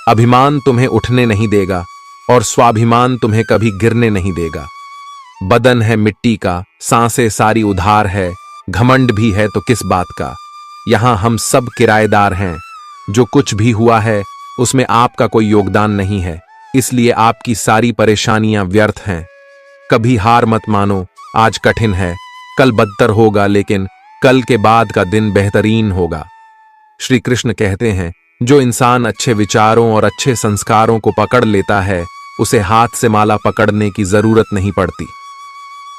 अभिमान तुम्हें उठने नहीं देगा और स्वाभिमान तुम्हें कभी गिरने नहीं देगा। बदन है मिट्टी का, सांसें सारी उधार है, घमंड भी है तो किस बात का। यहां हम सब किराएदार हैं। जो कुछ भी हुआ है उसमें आपका कोई योगदान नहीं है, इसलिए आपकी सारी परेशानियां व्यर्थ हैं। कभी हार मत मानो, आज कठिन है, कल बदतर होगा, लेकिन कल के बाद का दिन बेहतरीन होगा। श्री कृष्ण कहते हैं, जो इंसान अच्छे विचारों और अच्छे संस्कारों को पकड़ लेता है उसे हाथ से माला पकड़ने की जरूरत नहीं पड़ती।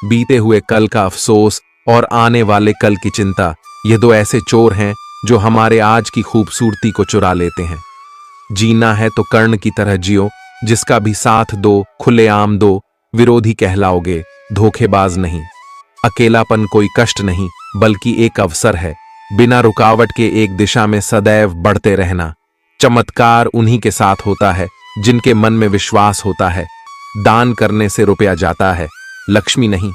बीते हुए कल का अफसोस और आने वाले कल की चिंता, ये दो ऐसे चोर हैं जो हमारे आज की खूबसूरती को चुरा लेते हैं। जीना है तो कर्ण की तरह जियो, जिसका भी साथ दो, खुलेआम दो, विरोधी कहलाओगे, धोखेबाज नहीं। अकेलापन कोई कष्ट नहीं बल्कि एक अवसर है। बिना रुकावट के एक दिशा में सदैव बढ़ते रहना। चमत्कार उन्हीं के साथ होता है जिनके मन में विश्वास होता है। दान करने से रुपया जाता है, लक्ष्मी नहीं।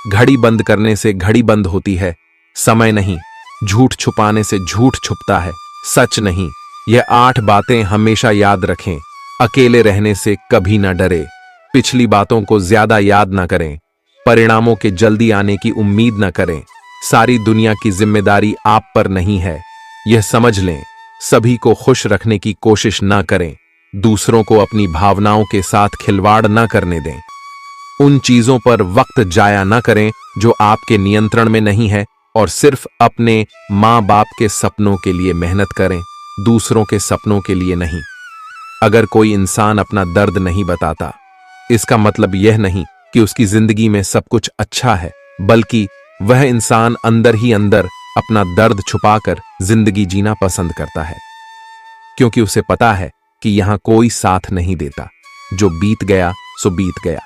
घड़ी बंद करने से घड़ी बंद होती है, समय नहीं। झूठ छुपाने से झूठ छुपता है, सच नहीं। यह 8 बातें हमेशा याद रखें। अकेले रहने से कभी ना डरे। पिछली बातों को ज्यादा याद ना करें। परिणामों के जल्दी आने की उम्मीद ना करें। सारी दुनिया की जिम्मेदारी आप पर नहीं है, यह समझ लें। सभी को खुश रखने की कोशिश ना करें। दूसरों को अपनी भावनाओं के साथ खिलवाड़ ना करने दें। उन चीजों पर वक्त जाया ना करें जो आपके नियंत्रण में नहीं है, और सिर्फ अपने माँ बाप के सपनों के लिए मेहनत करें, दूसरों के सपनों के लिए नहीं। अगर कोई इंसान अपना दर्द नहीं बताता, इसका मतलब यह नहीं कि उसकी जिंदगी में सब कुछ अच्छा है, बल्कि वह इंसान अंदर ही अंदर अपना दर्द छुपाकर जिंदगी जीना पसंद करता है, क्योंकि उसे पता है कि यहां कोई साथ नहीं देता। जो बीत गया सो बीत गया।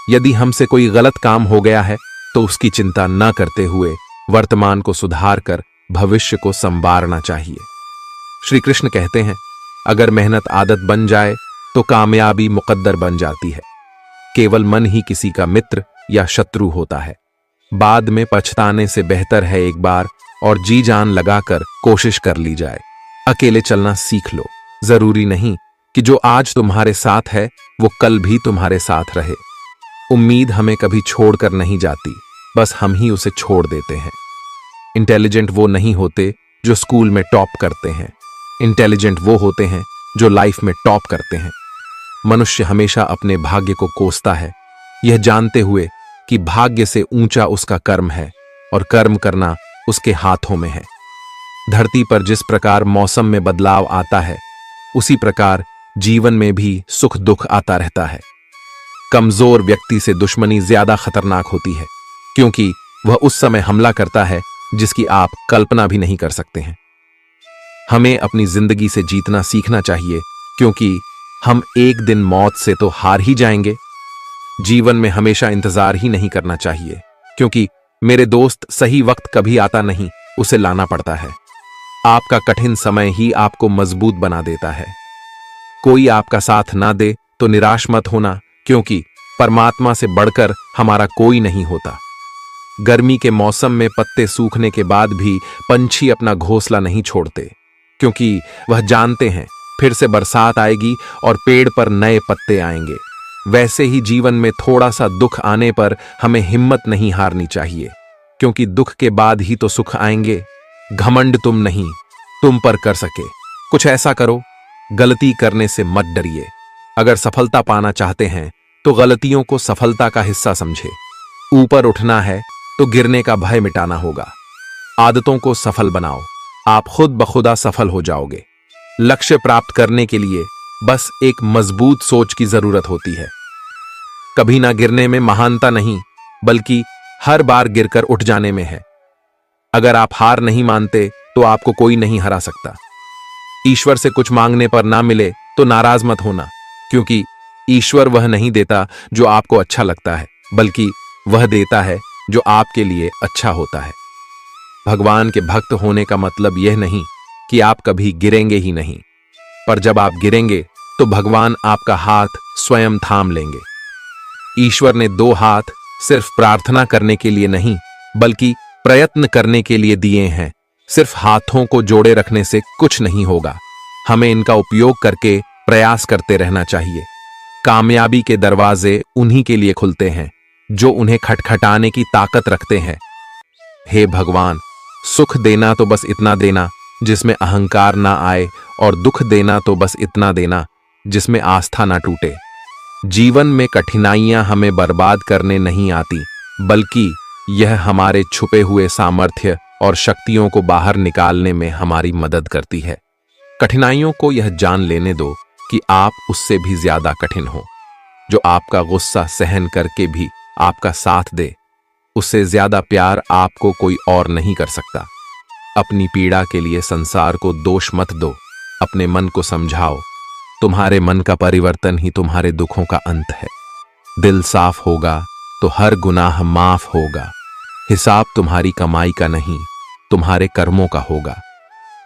यदि हमसे कोई गलत काम हो गया है तो उसकी चिंता न करते हुए वर्तमान को सुधार कर भविष्य को संवारना चाहिए। श्री कृष्ण कहते हैं, अगर मेहनत आदत बन जाए तो कामयाबी मुकद्दर बन जाती है। केवल मन ही किसी का मित्र या शत्रु होता है। बाद में पछताने से बेहतर है एक बार और जी जान लगाकर कोशिश कर ली जाए। अकेले चलना सीख लो। जरूरी नहीं कि जो आज तुम्हारे साथ है वो कल भी तुम्हारे साथ रहे। उम्मीद हमें कभी छोड़कर नहीं जाती, बस हम ही उसे छोड़ देते हैं। इंटेलिजेंट वो नहीं होते जो स्कूल में टॉप करते हैं, इंटेलिजेंट वो होते हैं जो लाइफ में टॉप करते हैं। मनुष्य हमेशा अपने भाग्य को कोसता है, यह जानते हुए कि भाग्य से ऊंचा उसका कर्म है और कर्म करना उसके हाथों में है। धरती पर जिस प्रकार मौसम में बदलाव आता है, उसी प्रकार जीवन में भी सुख दुख आता रहता है। कमजोर व्यक्ति से दुश्मनी ज्यादा खतरनाक होती है, क्योंकि वह उस समय हमला करता है जिसकी आप कल्पना भी नहीं कर सकते हैं। हमें अपनी जिंदगी से जीतना सीखना चाहिए, क्योंकि हम एक दिन मौत से तो हार ही जाएंगे। जीवन में हमेशा इंतजार ही नहीं करना चाहिए, क्योंकि मेरे दोस्त सही वक्त कभी आता नहीं, उसे लाना पड़ता है। आपका कठिन समय ही आपको मजबूत बना देता है। कोई आपका साथ ना दे तो निराश मत होना, क्योंकि परमात्मा से बढ़कर हमारा कोई नहीं होता। गर्मी के मौसम में पत्ते सूखने के बाद भी पंछी अपना घोंसला नहीं छोड़ते, क्योंकि वह जानते हैं फिर से बरसात आएगी और पेड़ पर नए पत्ते आएंगे। वैसे ही जीवन में थोड़ा सा दुख आने पर हमें हिम्मत नहीं हारनी चाहिए, क्योंकि दुख के बाद ही तो सुख आएंगे। घमंड तुम नहीं, तुम पर कर सके कुछ ऐसा करो। गलती करने से मत डरिए। अगर सफलता पाना चाहते हैं तो गलतियों को सफलता का हिस्सा समझे। ऊपर उठना है तो गिरने का भय मिटाना होगा। आदतों को सफल बनाओ, आप खुद बखुदा सफल हो जाओगे। लक्ष्य प्राप्त करने के लिए बस एक मजबूत सोच की जरूरत होती है। कभी ना गिरने में महानता नहीं, बल्कि हर बार गिरकर उठ जाने में है। अगर आप हार नहीं मानते तो आपको कोई नहीं हरा सकता। ईश्वर से कुछ मांगने पर ना मिले तो नाराज मत होना, क्योंकि ईश्वर वह नहीं देता जो आपको अच्छा लगता है, बल्कि वह देता है जो आपके लिए अच्छा होता है। भगवान के भक्त होने का मतलब यह नहीं कि आप कभी गिरेंगे ही नहीं, पर जब आप गिरेंगे तो भगवान आपका हाथ स्वयं थाम लेंगे। ईश्वर ने 2 हाथ सिर्फ प्रार्थना करने के लिए नहीं, बल्कि प्रयत्न करने के लिए दिए हैं। सिर्फ हाथों को जोड़े रखने से कुछ नहीं होगा। हमें इनका उपयोग करके प्रयास करते रहना चाहिए। कामयाबी के दरवाजे उन्हीं के लिए खुलते हैं जो उन्हें खटखटाने की ताकत रखते हैं। हे भगवान, सुख देना तो बस इतना देना जिसमें अहंकार ना आए, और दुख देना तो बस इतना देना जिसमें आस्था ना टूटे। जीवन में कठिनाइयां हमें बर्बाद करने नहीं आती, बल्कि यह हमारे छुपे हुए सामर्थ्य और शक्तियों को बाहर निकालने में हमारी मदद करती है। कठिनाइयों को यह जान लेने दो कि आप उससे भी ज्यादा कठिन हो। जो आपका गुस्सा सहन करके भी आपका साथ दे, उससे ज्यादा प्यार आपको कोई और नहीं कर सकता। अपनी पीड़ा के लिए संसार को दोष मत दो, अपने मन को समझाओ। तुम्हारे मन का परिवर्तन ही तुम्हारे दुखों का अंत है। दिल साफ होगा तो हर गुनाह माफ होगा। हिसाब तुम्हारी कमाई का नहीं, तुम्हारे कर्मों का होगा।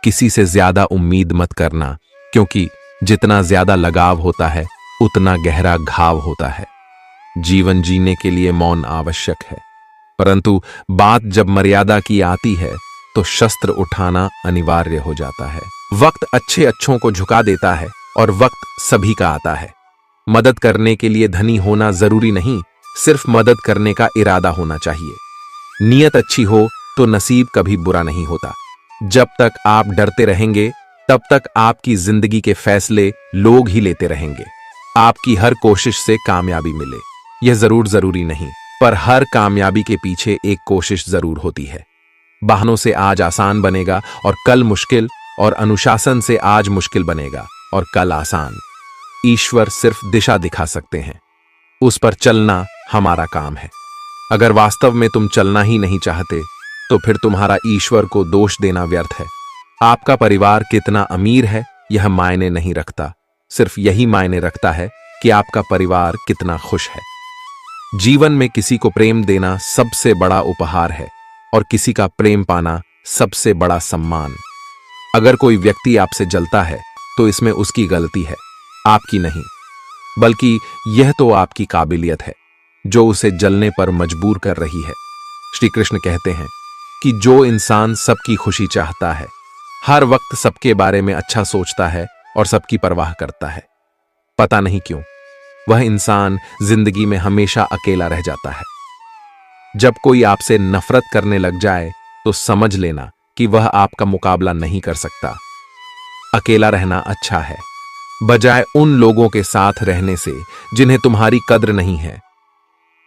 किसी से ज्यादा उम्मीद मत करना, क्योंकि जितना ज्यादा लगाव होता है उतना गहरा घाव होता है। जीवन जीने के लिए मौन आवश्यक है, परंतु बात जब मर्यादा की आती है तो शस्त्र उठाना अनिवार्य हो जाता है। वक्त अच्छे अच्छों को झुका देता है और वक्त सभी का आता है। मदद करने के लिए धनी होना जरूरी नहीं, सिर्फ मदद करने का इरादा होना चाहिए। नियत अच्छी हो तो नसीब कभी बुरा नहीं होता। जब तक आप डरते रहेंगे तब तक आपकी जिंदगी के फैसले लोग ही लेते रहेंगे। आपकी हर कोशिश से कामयाबी मिले यह जरूरी नहीं, पर हर कामयाबी के पीछे एक कोशिश जरूर होती है। बहानों से आज आसान बनेगा और कल मुश्किल, और अनुशासन से आज मुश्किल बनेगा और कल आसान। ईश्वर सिर्फ दिशा दिखा सकते हैं, उस पर चलना हमारा काम है। अगर वास्तव में तुम चलना ही नहीं चाहते तो फिर तुम्हारा ईश्वर को दोष देना व्यर्थ है। आपका परिवार कितना अमीर है यह मायने नहीं रखता, सिर्फ यही मायने रखता है कि आपका परिवार कितना खुश है। जीवन में किसी को प्रेम देना सबसे बड़ा उपहार है और किसी का प्रेम पाना सबसे बड़ा सम्मान। अगर कोई व्यक्ति आपसे जलता है तो इसमें उसकी गलती है, आपकी नहीं, बल्कि यह तो आपकी काबिलियत है जो उसे जलने पर मजबूर कर रही है। श्री कृष्ण कहते हैं कि जो इंसान सबकी खुशी चाहता है, हर वक्त सबके बारे में अच्छा सोचता है और सबकी परवाह करता है, पता नहीं क्यों वह इंसान जिंदगी में हमेशा अकेला रह जाता है। जब कोई आपसे नफरत करने लग जाए तो समझ लेना कि वह आपका मुकाबला नहीं कर सकता। अकेला रहना अच्छा है, बजाय उन लोगों के साथ रहने से जिन्हें तुम्हारी कद्र नहीं है।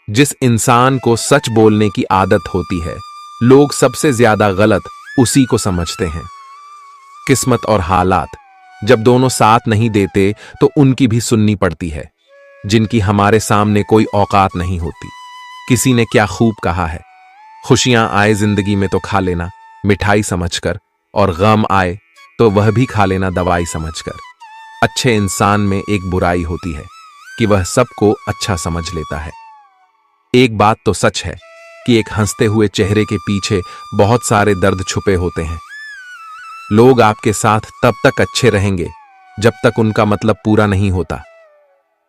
जिस इंसान को सच बोलने की आदत होती है, लोग सबसे ज्यादा गलत उसी को समझते हैं। किस्मत और हालात जब दोनों साथ नहीं देते तो उनकी भी सुननी पड़ती है, जिनकी हमारे सामने कोई औकात नहीं होती। किसी ने क्या खूब कहा है, खुशियां आए जिंदगी में तो खा लेना मिठाई समझकर, और गम आए तो वह भी खा लेना दवाई समझकर। अच्छे इंसान में एक बुराई होती है कि वह सबको अच्छा समझ लेता है। एक बात तो सच है कि एक हंसते हुए चेहरे के पीछे बहुत सारे दर्द छुपे होते हैं। लोग आपके साथ तब तक अच्छे रहेंगे जब तक उनका मतलब पूरा नहीं होता।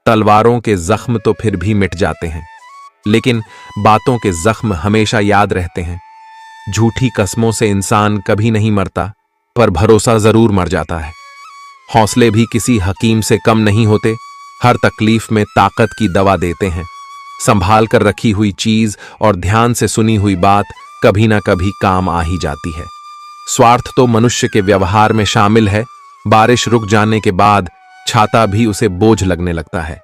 तलवारों के जख्म तो फिर भी मिट जाते हैं, लेकिन बातों के जख्म हमेशा याद रहते हैं। झूठी कस्मों से इंसान कभी नहीं मरता, पर भरोसा जरूर मर जाता है। हौसले भी किसी हकीम से कम नहीं होते, हर तकलीफ में ताकत की दवा देते हैं। संभाल कर रखी हुई चीज और ध्यान से सुनी हुई बात कभी ना कभी काम आ ही जाती है। स्वार्थ तो मनुष्य के व्यवहार में शामिल है। बारिश रुक जाने के बाद छाता भी उसे बोझ लगने लगता है।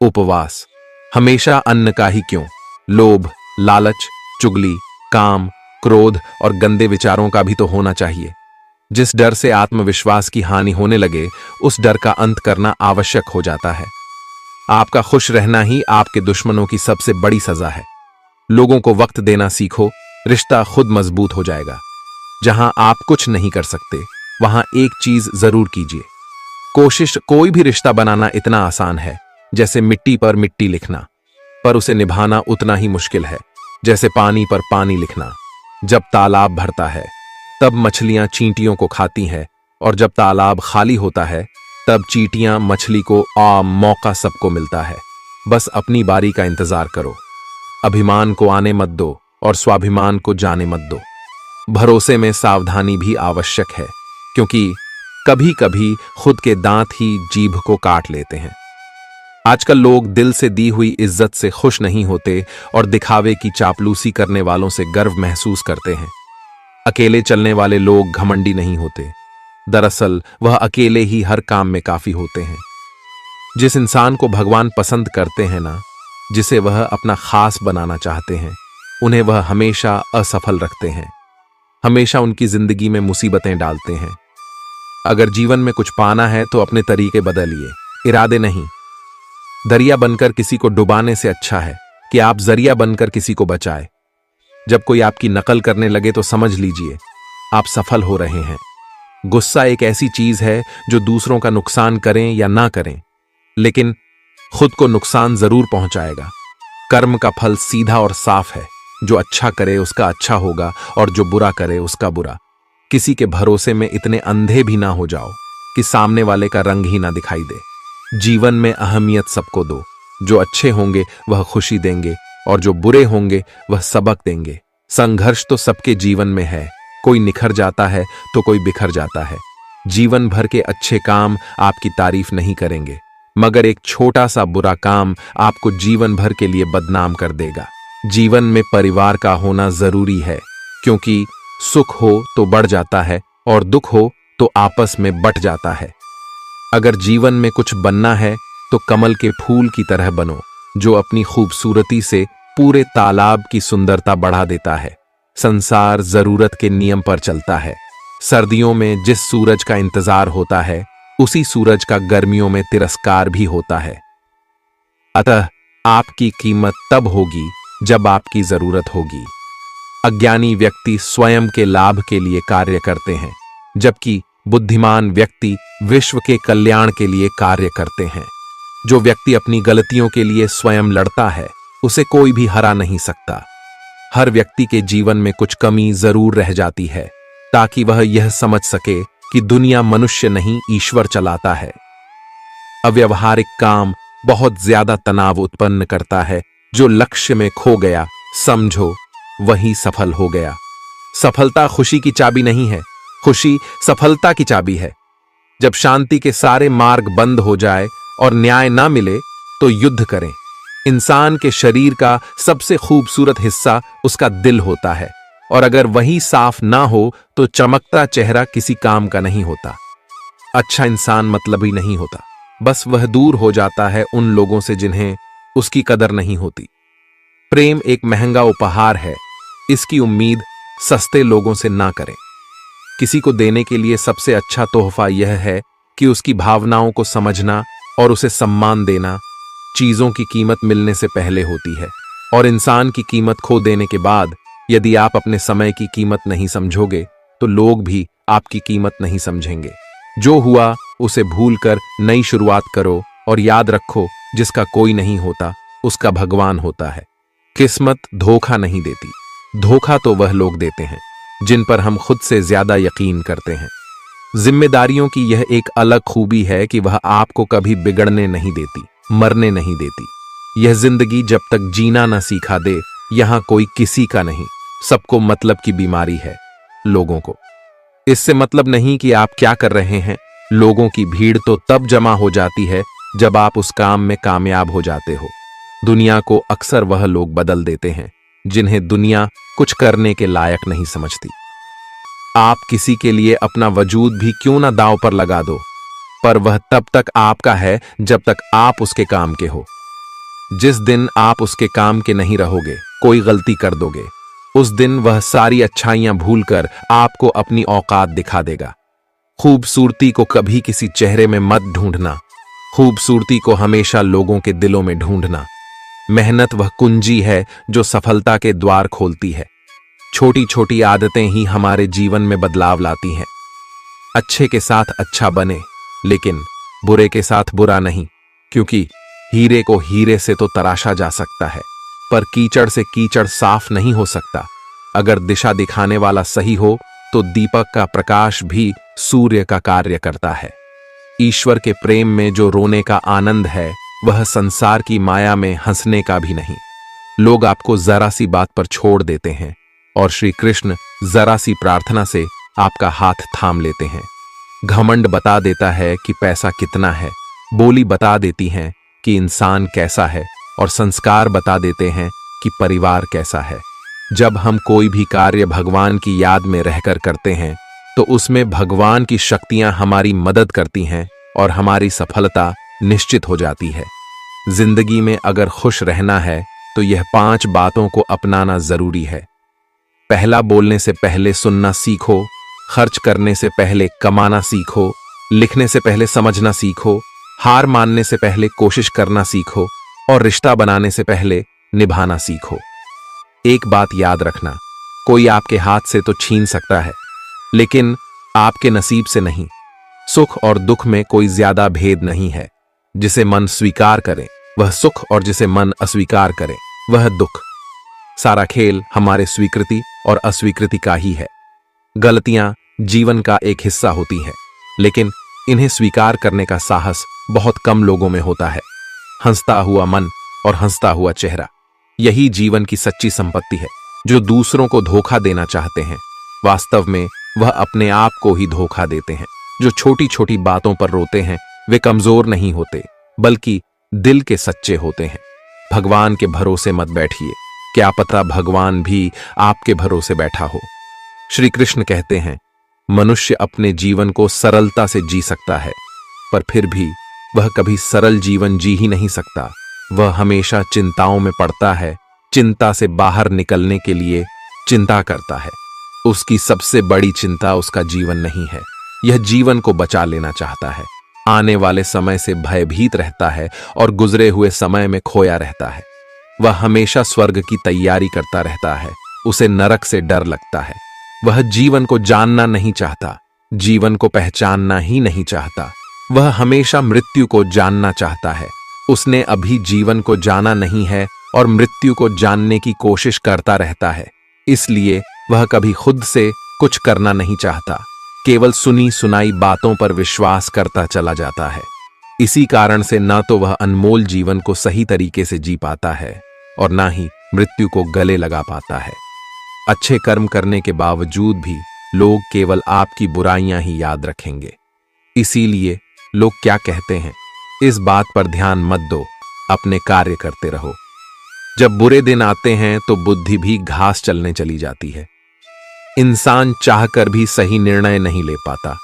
उपवास हमेशा अन्न का ही क्यों, लोभ, लालच, चुगली, काम, क्रोध और गंदे विचारों का भी तो होना चाहिए। जिस डर से आत्मविश्वास की हानि होने लगे, उस डर का अंत करना आवश्यक हो जाता है। आपका खुश रहना ही आपके दुश्मनों की सबसे बड़ी सजा है। लोगों को वक्त देना सीखो, रिश्ता खुद मजबूत हो जाएगा। जहां आप कुछ नहीं कर सकते, वहां एक चीज जरूर कीजिए। कोशिश कोई भी रिश्ता बनाना इतना आसान है जैसे मिट्टी पर मिट्टी लिखना, पर उसे निभाना उतना ही मुश्किल है जैसे पानी पर पानी लिखना। जब तालाब भरता है तब मछलियां चींटियों को खाती हैं, और जब तालाब खाली होता है तब चींटियां मछली को मौका सबको मिलता है। बस अपनी बारी का इंतजार करो। अभिमान को आने मत दो और स्वाभिमान को जाने मत दो। भरोसे में सावधानी भी आवश्यक है, क्योंकि कभी कभी खुद के दांत ही जीभ को काट लेते हैं। आजकल लोग दिल से दी हुई इज्जत से खुश नहीं होते और दिखावे की चापलूसी करने वालों से गर्व महसूस करते हैं। अकेले चलने वाले लोग घमंडी नहीं होते, दरअसल वह अकेले ही हर काम में काफी होते हैं। जिस इंसान को भगवान पसंद करते हैं ना, जिसे वह अपना खास बनाना चाहते हैं, उन्हें वह हमेशा असफल रखते हैं, हमेशा उनकी जिंदगी में मुसीबतें डालते हैं। अगर जीवन में कुछ पाना है तो अपने तरीके बदलिए, इरादे नहीं। दरिया बनकर किसी को डुबाने से अच्छा है कि आप जरिया बनकर किसी को बचाए। जब कोई आपकी नकल करने लगे तो समझ लीजिए आप सफल हो रहे हैं। गुस्सा एक ऐसी चीज है जो दूसरों का नुकसान करें या ना करें, लेकिन खुद को नुकसान जरूर पहुंचाएगा। कर्म का फल सीधा और साफ है, जो अच्छा करे उसका अच्छा होगा और जो बुरा करे उसका बुरा। किसी के भरोसे में इतने अंधे भी ना हो जाओ कि सामने वाले का रंग ही ना दिखाई दे। जीवन में अहमियत सबको दो, जो अच्छे होंगे वह खुशी देंगे और जो बुरे होंगे वह सबक देंगे। संघर्ष तो सबके जीवन में है, कोई निखर जाता है तो कोई बिखर जाता है। जीवन भर के अच्छे काम आपकी तारीफ नहीं करेंगे, मगर एक छोटा सा बुरा काम आपको जीवन भर के लिए बदनाम कर देगा। जीवन में परिवार का होना जरूरी है, क्योंकि सुख हो तो बढ़ जाता है और दुख हो तो आपस में बट जाता है। अगर जीवन में कुछ बनना है तो कमल के फूल की तरह बनो, जो अपनी खूबसूरती से पूरे तालाब की सुंदरता बढ़ा देता है। संसार जरूरत के नियम पर चलता है। सर्दियों में जिस सूरज का इंतजार होता है, उसी सूरज का गर्मियों में तिरस्कार भी होता है। अतः आपकी कीमत तब होगी जब आपकी जरूरत होगी। अज्ञानी व्यक्ति स्वयं के लाभ के लिए कार्य करते हैं, जबकि बुद्धिमान व्यक्ति विश्व के कल्याण के लिए कार्य करते हैं। जो व्यक्ति अपनी गलतियों के लिए स्वयं लड़ता है, उसे कोई भी हरा नहीं सकता। हर व्यक्ति के जीवन में कुछ कमी जरूर रह जाती है, ताकि वह यह समझ सके कि दुनिया मनुष्य नहीं ईश्वर चलाता है। अव्यावहारिक काम बहुत ज्यादा तनाव उत्पन्न करता है। जो लक्ष्य में खो गया, समझो वही सफल हो गया। सफलता खुशी की चाबी नहीं है, खुशी सफलता की चाबी है। जब शांति के सारे मार्ग बंद हो जाए और न्याय ना मिले तो युद्ध करें। इंसान के शरीर का सबसे खूबसूरत हिस्सा उसका दिल होता है, और अगर वही साफ ना हो तो चमकता चेहरा किसी काम का नहीं होता। अच्छा इंसान मतलबी नहीं होता, बस वह दूर हो जाता है उन लोगों से जिन्हें उसकी कदर नहीं होती। प्रेम एक महंगा उपहार है, इसकी उम्मीद सस्ते लोगों से ना करें। किसी को देने के लिए सबसे अच्छा तोहफा यह है कि उसकी भावनाओं को समझना और उसे सम्मान देना। चीजों की कीमत मिलने से पहले होती है, और इंसान की कीमत खो देने के बाद यदि आप अपने समय की कीमत नहीं समझोगे तो लोग भी आपकी कीमत नहीं समझेंगे। जो हुआ उसे भूलकर नई शुरुआत करो, और याद रखो जिसका कोई नहीं होता उसका भगवान होता है। किस्मत धोखा नहीं देती, धोखा तो वह लोग देते हैं जिन पर हम खुद से ज्यादा यकीन करते हैं। जिम्मेदारियों की यह एक अलग खूबी है कि वह आपको कभी बिगड़ने नहीं देती, मरने नहीं देती। यह जिंदगी जब तक जीना न सीखा दे, यहां कोई किसी का नहीं, सबको मतलब की बीमारी है, लोगों को। इससे मतलब नहीं कि आप क्या कर रहे हैं। लोगों की भीड़ तो तब जमा हो जाती है जब आप उस काम में कामयाब हो जाते हो। दुनिया को अक्सर वह लोग बदल देते हैं जिन्हें दुनिया कुछ करने के लायक नहीं समझती। आप किसी के लिए अपना वजूद भी क्यों ना दांव पर लगा दो, पर वह तब तक आपका है जब तक आप उसके काम के हो। जिस दिन आप उसके काम के नहीं रहोगे, कोई गलती कर दोगे, उस दिन वह सारी अच्छाइयां भूलकर आपको अपनी औकात दिखा देगा। खूबसूरती को कभी किसी चेहरे में मत ढूंढना, खूबसूरती को हमेशा लोगों के दिलों में ढूंढना। मेहनत वह कुंजी है जो सफलता के द्वार खोलती है। छोटी छोटी आदतें ही हमारे जीवन में बदलाव लाती हैं। अच्छे के साथ अच्छा बने, लेकिन बुरे के साथ बुरा नहीं, क्योंकि हीरे को हीरे से तो तराशा जा सकता है, पर कीचड़ से कीचड़ साफ नहीं हो सकता। अगर दिशा दिखाने वाला सही हो तो दीपक का प्रकाश भी सूर्य का कार्य करता है। ईश्वर के प्रेम में जो रोने का आनंद है, वह संसार की माया में हंसने का भी नहीं। लोग आपको जरा सी बात पर छोड़ देते हैं, और श्री कृष्ण जरा सी प्रार्थना से आपका हाथ थाम लेते हैं। घमंड बता देता है कि पैसा कितना है, बोली बता देती हैं कि इंसान कैसा है, और संस्कार बता देते हैं कि परिवार कैसा है। जब हम कोई भी कार्य भगवान की याद में रहकर करते हैं तो उसमें भगवान की शक्तियां हमारी मदद करती हैं और हमारी सफलता निश्चित हो जाती है। जिंदगी में अगर खुश रहना है तो यह 5 बातों को अपनाना जरूरी है। पहला, बोलने से पहले सुनना सीखो, खर्च करने से पहले कमाना सीखो, लिखने से पहले समझना सीखो, हार मानने से पहले कोशिश करना सीखो, और रिश्ता बनाने से पहले निभाना सीखो। एक बात याद रखना, कोई आपके हाथ से तो छीन सकता है, लेकिन आपके नसीब से नहीं। सुख और दुख में कोई ज्यादा भेद नहीं है। जिसे मन स्वीकार करे वह सुख, और जिसे मन अस्वीकार करे वह दुख। सारा खेल हमारे स्वीकृति और अस्वीकृति का ही है। गलतियां जीवन का एक हिस्सा होती है, लेकिन इन्हें स्वीकार करने का साहस बहुत कम लोगों में होता है। हंसता हुआ मन और हंसता हुआ चेहरा, यही जीवन की सच्ची संपत्ति है। जो दूसरों को धोखा देना चाहते हैं, वास्तव में वह अपने आप को ही धोखा देते हैं। जो छोटी छोटी बातों पर रोते हैं, वे कमजोर नहीं होते, बल्कि दिल के सच्चे होते हैं। भगवान के भरोसे मत बैठिए, क्या पता भगवान भी आपके भरोसे बैठा हो। श्री कृष्ण कहते हैं, मनुष्य अपने जीवन को सरलता से जी सकता है, पर फिर भी वह कभी सरल जीवन जी ही नहीं सकता। वह हमेशा चिंताओं में पड़ता है, चिंता से बाहर निकलने के लिए चिंता करता है। उसकी सबसे बड़ी चिंता उसका जीवन नहीं है, यह जीवन को बचा लेना चाहता है। आने वाले समय से भयभीत रहता है और गुजरे हुए समय में खोया रहता है। वह हमेशा स्वर्ग की तैयारी करता रहता है, उसे नरक से डर लगता है। वह जीवन को जानना नहीं चाहता, जीवन को पहचानना ही नहीं चाहता। वह हमेशा मृत्यु को जानना चाहता है। उसने अभी जीवन को जाना नहीं है और मृत्यु को जानने की कोशिश करता रहता है। इसलिए वह कभी खुद से कुछ करना नहीं चाहता, केवल सुनी सुनाई बातों पर विश्वास करता चला जाता है। इसी कारण से न तो वह अनमोल जीवन को सही तरीके से जी पाता है और न ही मृत्यु को गले लगा पाता है। अच्छे कर्म करने के बावजूद भी लोग केवल आपकी बुराइयां ही याद रखेंगे। इसीलिए लोग क्या कहते हैं, इस बात पर ध्यान मत दो, अपने कार्य करते रहो। जब बुरे दिन आते हैं तो बुद्धि भी घास चलने चली जाती है। इंसान चाहकर भी सही निर्णय नहीं ले पाता।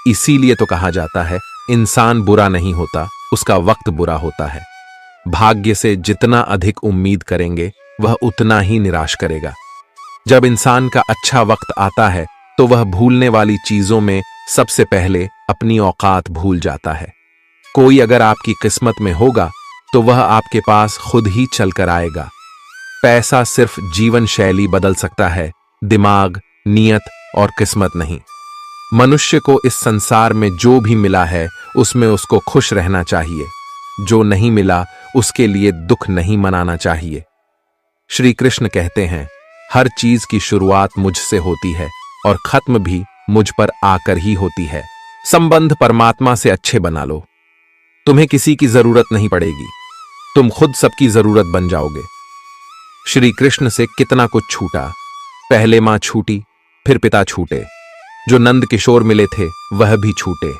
इसीलिए तो कहा जाता है, इंसान बुरा नहीं होता, उसका वक्त बुरा होता है। भाग्य से जितना अधिक उम्मीद करेंगे वह उतना ही निराश करेगा। जब इंसान का अच्छा वक्त आता है तो वह भूलने वाली चीजों में सबसे पहले अपनी औकात भूल जाता है। कोई अगर आपकी किस्मत में होगा तो वह आपके पास खुद ही चलकर आएगा। पैसा सिर्फ जीवन शैली बदल सकता है, दिमाग, नियत और किस्मत नहीं। मनुष्य को इस संसार में जो भी मिला है उसमें उसको खुश रहना चाहिए। जो नहीं मिला उसके लिए दुख नहीं मनाना चाहिए। श्री कृष्ण कहते हैं, हर चीज की शुरुआत मुझसे होती है और खत्म भी मुझ पर आकर ही होती है। संबंध परमात्मा से अच्छे बना लो, तुम्हें किसी की जरूरत नहीं पड़ेगी, तुम खुद सबकी जरूरत बन जाओगे। श्री कृष्ण से कितना कुछ छूटा। पहले मां छूटी, फिर पिता छूटे, जो नंद किशोर मिले थे वह भी छूटे,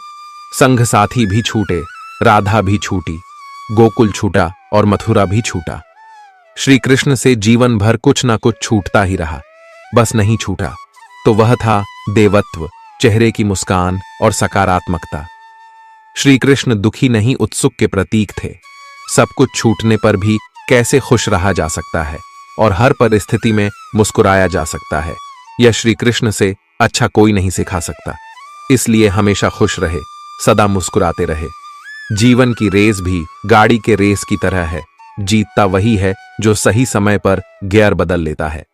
संघ साथी भी छूटे, राधा भी छूटी, गोकुल छूटा और मथुरा भी छूटा। श्री कृष्ण से जीवन भर कुछ ना कुछ छूटता ही रहा। बस नहीं छूटा तो वह था देवत्व, चेहरे की मुस्कान और सकारात्मकता। श्री कृष्ण दुखी नहीं उत्सुक के प्रतीक थे। सब कुछ छूटने पर भी कैसे खुश रहा जा सकता है और हर परिस्थिति में मुस्कुराया जा सकता है, यह श्री कृष्ण से अच्छा कोई नहीं सिखा सकता। इसलिए हमेशा खुश रहे, सदा मुस्कुराते रहे। जीवन की रेस भी गाड़ी के रेस की तरह है, जीतता वही है जो सही समय पर गियर बदल लेता है।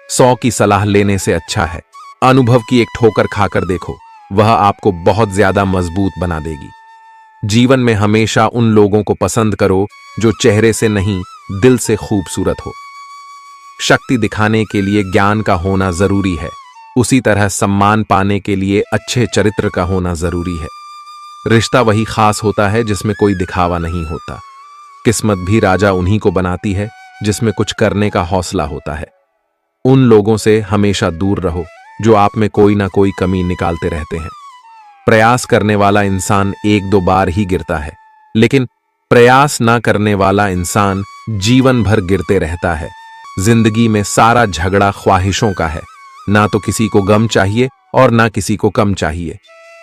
100 की सलाह लेने से अच्छा है अनुभव की एक ठोकर खाकर देखो, वह आपको बहुत ज्यादा मजबूत बना देगी। जीवन में हमेशा उन लोगों को पसंद करो जो चेहरे से नहीं दिल से खूबसूरत हो। शक्ति दिखाने के लिए ज्ञान का होना जरूरी है, उसी तरह सम्मान पाने के लिए अच्छे चरित्र का होना जरूरी है। रिश्ता वही खास होता है जिसमें कोई दिखावा नहीं होता। किस्मत भी राजा उन्हीं को बनाती है जिसमें कुछ करने का हौसला होता है। उन लोगों से हमेशा दूर रहो जो आप में कोई ना कोई कमी निकालते रहते हैं। प्रयास करने वाला इंसान एक दो बार ही गिरता है, लेकिन प्रयास ना करने वाला इंसान जीवन भर गिरते रहता है। जिंदगी में सारा झगड़ा ख्वाहिशों का है। ना तो किसी को गम चाहिए और ना किसी को कम चाहिए।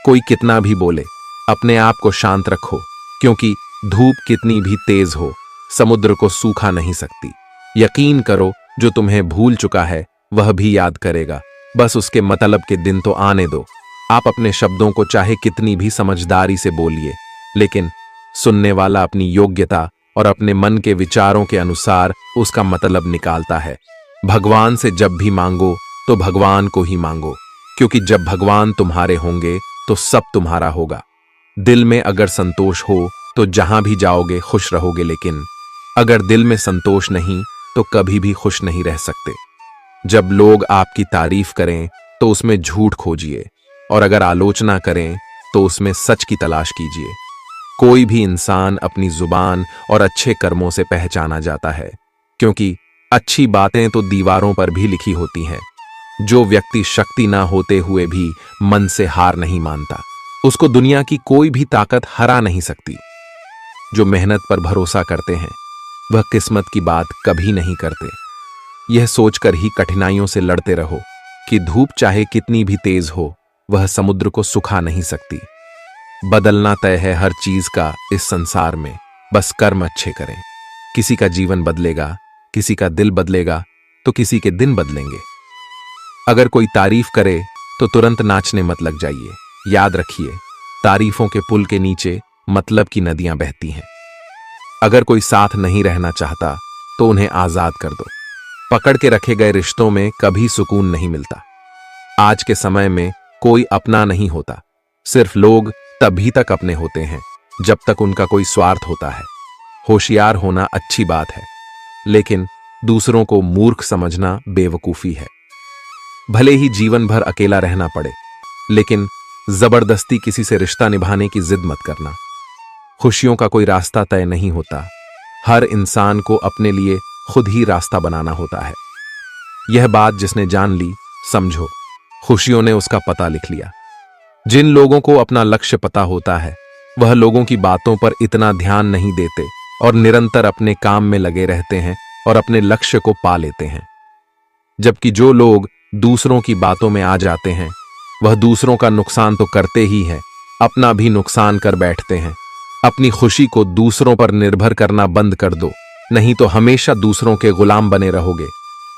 कोई कितना भी बोले, अपने आप को शांत रखो, क्योंकि धूप कितनी भी तेज हो, समुद्र को सूखा नहीं सकती। यकीन करो, जो तुम्हें भूल चुका है वह भी याद करेगा। बस उसके मतलब के दिन तो आने दो। आप अपने शब्दों को चाहे कितनी भी समझदारी से बोलिए, लेकिन सुनने वाला अपनी योग्यता और अपने मन के विचारों के अनुसार उसका मतलब निकालता है। भगवान से जब भी मांगो तो भगवान को ही मांगो, क्योंकि जब भगवान तुम्हारे होंगे तो सब तुम्हारा होगा। दिल में अगर संतोष हो तो जहां भी जाओगे खुश रहोगे, लेकिन अगर दिल में संतोष नहीं तो कभी भी खुश नहीं रह सकते। जब लोग आपकी तारीफ करें तो उसमें झूठ खोजिए, और अगर आलोचना करें तो उसमें सच की तलाश कीजिए। कोई भी इंसान अपनी जुबान और अच्छे कर्मों से पहचाना जाता है, क्योंकि अच्छी बातें तो दीवारों पर भी लिखी होती हैं। जो व्यक्ति शक्ति ना होते हुए भी मन से हार नहीं मानता, उसको दुनिया की कोई भी ताकत हरा नहीं सकती। जो मेहनत पर भरोसा करते हैं वह किस्मत की बात कभी नहीं करते। यह सोचकर ही कठिनाइयों से लड़ते रहो कि धूप चाहे कितनी भी तेज हो, वह समुद्र को सुखा नहीं सकती। बदलना तय है हर चीज का इस संसार में, बस कर्म अच्छे करें। किसी का जीवन बदलेगा, किसी का दिल बदलेगा, तो किसी के दिन बदलेंगे। अगर कोई तारीफ करे तो तुरंत नाचने मत लग जाइए। याद रखिए, तारीफों के पुल के नीचे मतलब की नदियां बहती हैं। अगर कोई साथ नहीं रहना चाहता तो उन्हें आजाद कर दो। पकड़ के रखे गए रिश्तों में कभी सुकून नहीं मिलता। आज के समय में कोई अपना नहीं होता, सिर्फ लोग तभी तक अपने होते हैं जब तक उनका कोई स्वार्थ होता है। होशियार होना अच्छी बात है, लेकिन दूसरों को मूर्ख समझना बेवकूफी है। भले ही जीवन भर अकेला रहना पड़े, लेकिन जबरदस्ती किसी से रिश्ता निभाने की जिद मत करना। खुशियों का कोई रास्ता तय नहीं होता, हर इंसान को अपने लिए खुद ही रास्ता बनाना होता है। यह बात जिसने जान ली, समझो खुशियों ने उसका पता लिख लिया। जिन लोगों को अपना लक्ष्य पता होता है, वह लोगों की बातों पर इतना ध्यान नहीं देते और निरंतर अपने काम में लगे रहते हैं और अपने लक्ष्य को पा लेते हैं। जबकि जो लोग दूसरों की बातों में आ जाते हैं, वह दूसरों का नुकसान तो करते ही हैं, अपना भी नुकसान कर बैठते हैं। अपनी खुशी को दूसरों पर निर्भर करना बंद कर दो, नहीं तो हमेशा दूसरों के गुलाम बने रहोगे।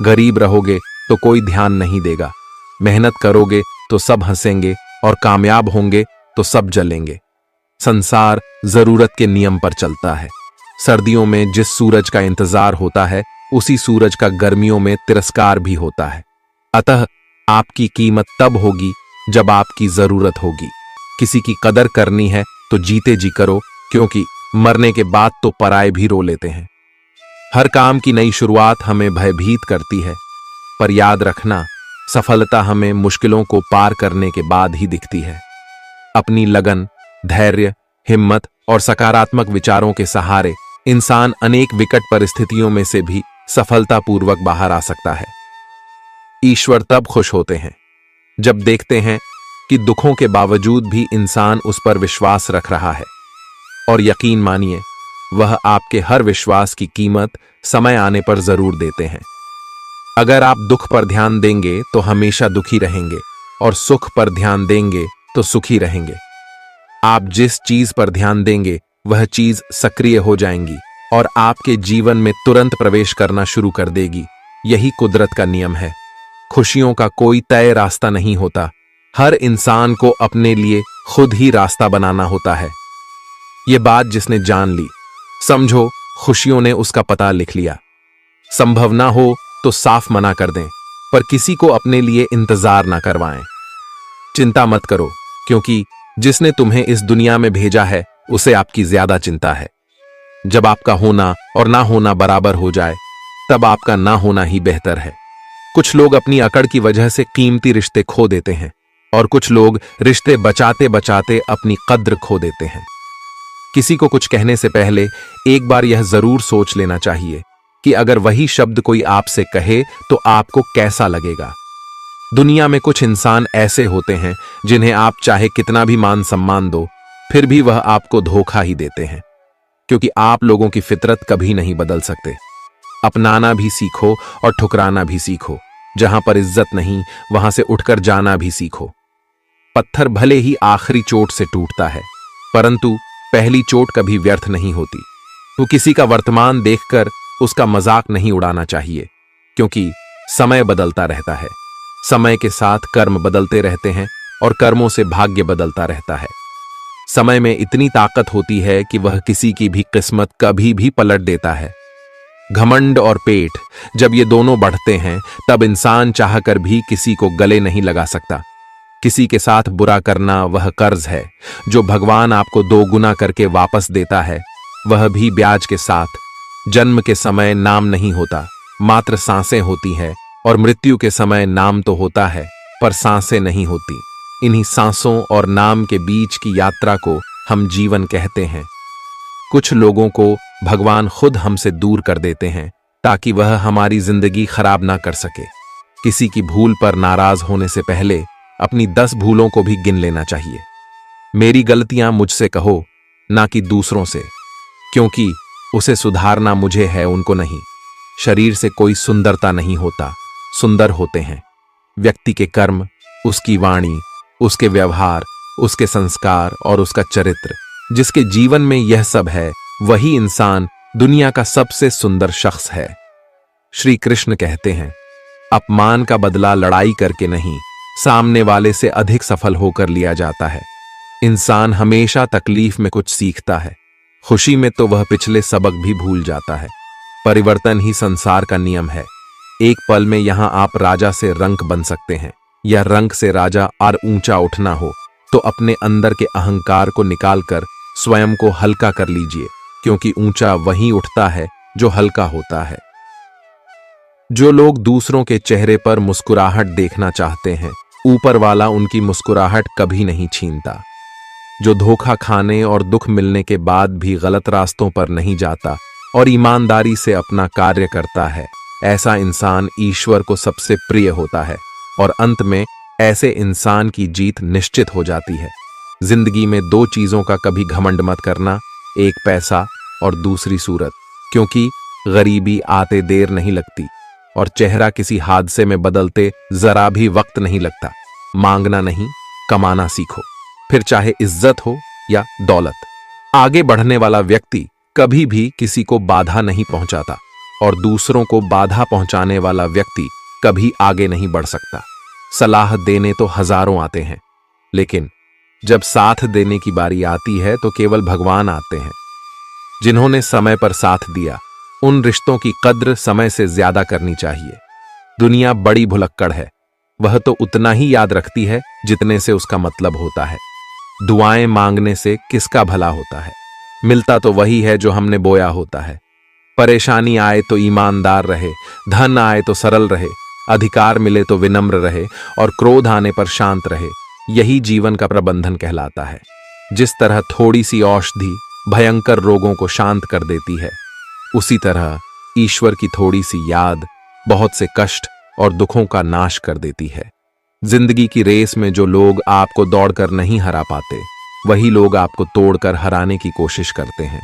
गरीब रहोगे तो कोई ध्यान नहीं देगा, मेहनत करोगे तो सब हंसेंगे और कामयाब होंगे तो सब जलेंगे। संसार जरूरत के नियम पर चलता है। सर्दियों में जिस सूरज का इंतजार होता है, उसी सूरज का गर्मियों में तिरस्कार भी होता है। अतः आपकी कीमत तब होगी जब आपकी जरूरत होगी। किसी की कदर करनी है तो जीते जी करो, क्योंकि मरने के बाद तो पराये भी रो लेते हैं। हर काम की नई शुरुआत हमें भयभीत करती है, पर याद रखना, सफलता हमें मुश्किलों को पार करने के बाद ही दिखती है। अपनी लगन, धैर्य, हिम्मत और सकारात्मक विचारों के सहारे इंसान अनेक विकट परिस्थितियों में से भी सफलतापूर्वक बाहर आ सकता है। ईश्वर तब खुश होते हैं जब देखते हैं कि दुखों के बावजूद भी इंसान उस पर विश्वास रख रहा है। और यकीन मानिए, वह आपके हर विश्वास की कीमत समय आने पर जरूर देते हैं। अगर आप दुख पर ध्यान देंगे तो हमेशा दुखी रहेंगे, और सुख पर ध्यान देंगे तो सुखी रहेंगे। आप जिस चीज पर ध्यान देंगे वह चीज सक्रिय हो जाएंगी और आपके जीवन में तुरंत प्रवेश करना शुरू कर देगी। यही कुदरत का नियम है। खुशियों का कोई तय रास्ता नहीं होता, हर इंसान को अपने लिए खुद ही रास्ता बनाना होता है। ये बात जिसने जान ली, समझो खुशियों ने उसका पता लिख लिया। संभव ना हो तो साफ मना कर दें, पर किसी को अपने लिए इंतजार ना करवाएं। चिंता मत करो, क्योंकि जिसने तुम्हें इस दुनिया में भेजा है उसे आपकी ज्यादा चिंता है। जब आपका होना और ना होना बराबर हो जाए, तब आपका ना होना ही बेहतर है। कुछ लोग अपनी अकड़ की वजह से कीमती रिश्ते खो देते हैं, और कुछ लोग रिश्ते बचाते बचाते अपनी कद्र खो देते हैं। किसी को कुछ कहने से पहले एक बार यह जरूर सोच लेना चाहिए कि अगर वही शब्द कोई आपसे कहे तो आपको कैसा लगेगा। दुनिया में कुछ इंसान ऐसे होते हैं जिन्हें आप चाहे कितना भी मान सम्मान दो, फिर भी वह आपको धोखा ही देते हैं, क्योंकि आप लोगों की फितरत कभी नहीं बदल सकते। अपनाना भी सीखो और ठुकराना भी सीखो। जहां पर इज्जत नहीं, वहां से उठकर जाना भी सीखो। पत्थर भले ही आखिरी चोट से टूटता है, परंतु पहली चोट कभी व्यर्थ नहीं होती। तो किसी का वर्तमान देखकर उसका मजाक नहीं उड़ाना चाहिए, क्योंकि समय बदलता रहता है। समय के साथ कर्म बदलते रहते हैं और कर्मों से भाग्य बदलता रहता है। समय में इतनी ताकत होती है कि वह किसी की भी किस्मत कभी भी पलट देता है। घमंड और पेट जब ये दोनों बढ़ते हैं, तब इंसान चाहकर भी किसी को गले नहीं लगा सकता। किसी के साथ बुरा करना वह कर्ज है जो भगवान आपको 2 गुना करके वापस देता है, वह भी ब्याज के साथ। जन्म के समय नाम नहीं होता, मात्र सांसें होती हैं, और मृत्यु के समय नाम तो होता है पर सांसें नहीं होती। इन्हीं सांसों और नाम के बीच की यात्रा को हम जीवन कहते हैं। कुछ लोगों को भगवान खुद हमसे दूर कर देते हैं ताकि वह हमारी जिंदगी खराब ना कर सके। किसी की भूल पर नाराज होने से पहले अपनी 10 भूलों को भी गिन लेना चाहिए। मेरी गलतियां मुझसे कहो, ना कि दूसरों से, क्योंकि उसे सुधारना मुझे है, उनको नहीं। शरीर से कोई सुंदरता नहीं होता, सुंदर होते हैं व्यक्ति के कर्म, उसकी वाणी, उसके व्यवहार, उसके संस्कार और उसका चरित्र। जिसके जीवन में यह सब है, वही इंसान दुनिया का सबसे सुंदर शख्स है। श्री कृष्ण कहते हैं, अपमान का बदला लड़ाई करके नहीं, सामने वाले से अधिक सफल होकर लिया जाता है। इंसान हमेशा तकलीफ में कुछ सीखता है, खुशी में तो वह पिछले सबक भी भूल जाता है। परिवर्तन ही संसार का नियम है। एक पल में यहां आप राजा से रंक बन सकते हैं, या रंक से राजा और ऊंचा उठना हो तो अपने अंदर के अहंकार को निकालकर स्वयं को हल्का कर लीजिए, क्योंकि ऊंचा वही उठता है जो हल्का होता है। जो लोग दूसरों के चेहरे पर मुस्कुराहट देखना चाहते हैं, ऊपर वाला उनकी मुस्कुराहट कभी नहीं छीनता। जो धोखा खाने और दुख मिलने के बाद भी गलत रास्तों पर नहीं जाता और ईमानदारी से अपना कार्य करता है, ऐसा इंसान ईश्वर को सबसे प्रिय होता है, और अंत में ऐसे इंसान की जीत निश्चित हो जाती है। जिंदगी में 2 चीजों का कभी घमंड मत करना, एक पैसा और दूसरी सूरत, क्योंकि गरीबी आते देर नहीं लगती और चेहरा किसी हादसे में बदलते जरा भी वक्त नहीं लगता। मांगना नहीं, कमाना सीखो, फिर चाहे इज्जत हो या दौलत। आगे बढ़ने वाला व्यक्ति कभी भी किसी को बाधा नहीं पहुंचाता, और दूसरों को बाधा पहुंचाने वाला व्यक्ति कभी आगे नहीं बढ़ सकता। सलाह देने तो हजारों आते हैं, लेकिन जब साथ देने की बारी आती है तो केवल भगवान आते हैं। जिन्होंने समय पर साथ दिया, उन रिश्तों की कद्र समय से ज्यादा करनी चाहिए। दुनिया बड़ी भुलक्कड़ है, वह तो उतना ही याद रखती है जितने से उसका मतलब होता है। दुआएं मांगने से किसका भला होता है? मिलता तो वही है जो हमने बोया होता है। परेशानी आए तो ईमानदार रहे, धन आए तो सरल रहे, अधिकार मिले तो विनम्र रहे, और क्रोध आने पर शांत रहे। यही जीवन का प्रबंधन कहलाता है। जिस तरह थोड़ी सी औषधि भयंकर रोगों को शांत कर देती है, उसी तरह ईश्वर की थोड़ी सी याद बहुत से कष्ट और दुखों का नाश कर देती है। जिंदगी की रेस में जो लोग आपको दौड़कर नहीं हरा पाते, वही लोग आपको तोड़कर हराने की कोशिश करते हैं।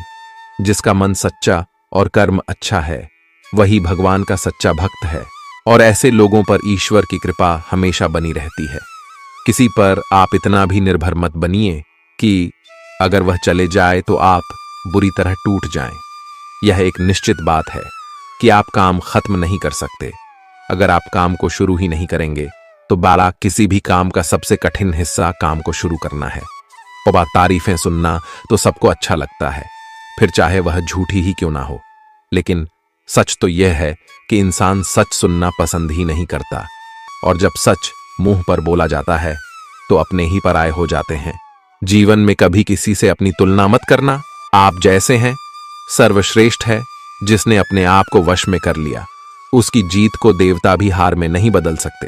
जिसका मन सच्चा और कर्म अच्छा है, वही भगवान का सच्चा भक्त है, और ऐसे लोगों पर ईश्वर की कृपा हमेशा बनी रहती है। किसी पर आप इतना भी निर्भर मत बनिए कि अगर वह चले जाए तो आप बुरी तरह टूट जाएं। यह एक निश्चित बात है कि आप काम खत्म नहीं कर सकते। अगर आप काम को शुरू ही नहीं करेंगे तो बाला किसी भी काम का सबसे कठिन हिस्सा काम को शुरू करना है। और तारीफें सुनना तो सबको अच्छा लगता है, फिर चाहे वह झूठी ही क्यों ना हो। लेकिन सच तो यह है कि इंसान सच सुनना पसंद ही नहीं करता, और जब सच मुंह पर बोला जाता है तो अपने ही पराये हो जाते हैं। जीवन में कभी किसी से अपनी तुलना मत करना। आप जैसे हैं सर्वश्रेष्ठ है। जिसने अपने आप को वश में कर लिया, उसकी जीत को देवता भी हार में नहीं बदल सकते।